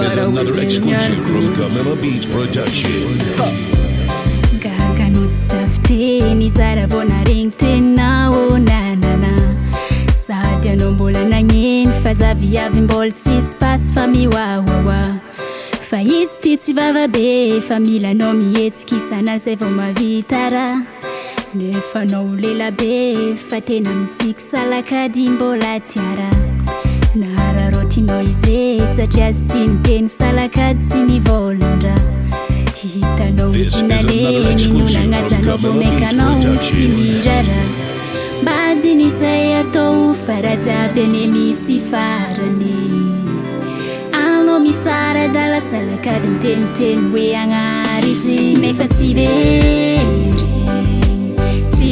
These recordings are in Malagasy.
is another exclusive from Camilla Beats Production. Gaganot stafteni zara vona regny teninao nanana sady anao mbola nagneny fa zaviavy mbola tsisy pasy fa miwawawa fa izy ty tsy vavabe fa mila anao mihetsiky isan'andro zay vao mahavita raha nefa anao lelabe fa tena mitsiko salakady mbola tiara nahararotinao izy satria azy tsy niteny salakady tsy nivolondra hitanao izinale minonagnajanao vao maikanao tsy mirara mbadiny izay atao fa raha jiaby ane misy farany anao misara dala salakady miteniteny hoe agnary izy nefa tsy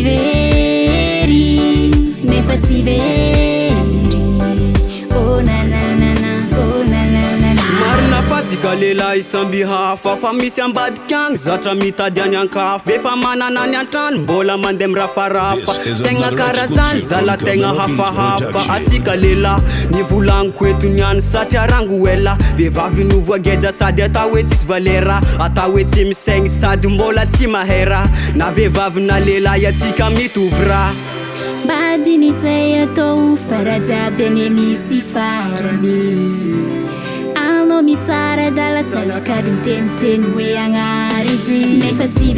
very nefa tsy very oh nananana oh nananana marina fajika lehilahy samby hafa fa misy ambadika agny zatra mitady any ankafo efa manana ny antrano mbola mandeha mirafarafa saigna karazany zala tegna hafahafa atsika lehilahy nivolagniko eto niany satria rango ela vehivavy novoageja sady atao hoe tsisy valera atao hoe tsy misaigny sady mbola tsy mahera na vehivavy na lehilahy atsika mitovy raha mbadiny izay atao fa raha jiaby ane misy farany anao misara dala salakady miteniteny hoe agnary izy nefa tsy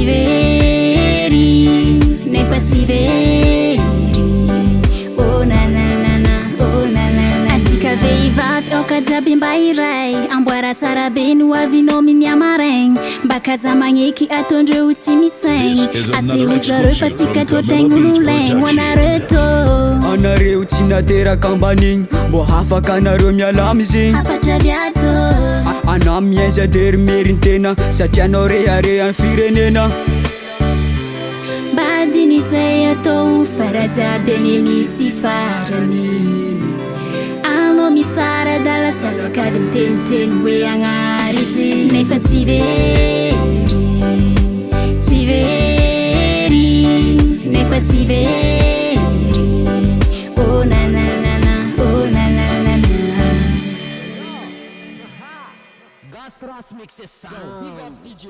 very nefa tsy very oh nananana oh nanana atsika vehivavy aoka jiaby mba iray amboara tsara be no avinao miniamaraigny mba kaza magneky ataondreo tsy misaigny aseho zareo fa tsika tô tegna ololaigny ho anareo tô anareo tsy nateraka ambanigny mbô hafaka anareo miala amizigny hafatra viato ana mienza dery meriny tena satria anao rehare amin'ny firenena mbadiny izay atao fa raha jiaby ane misy farany anao misara dala salakady miteniteny hoe agnary izy nefa tsy very nefa tsy very oh nananana oh nananana Gastras mixes sound. Big up DJ.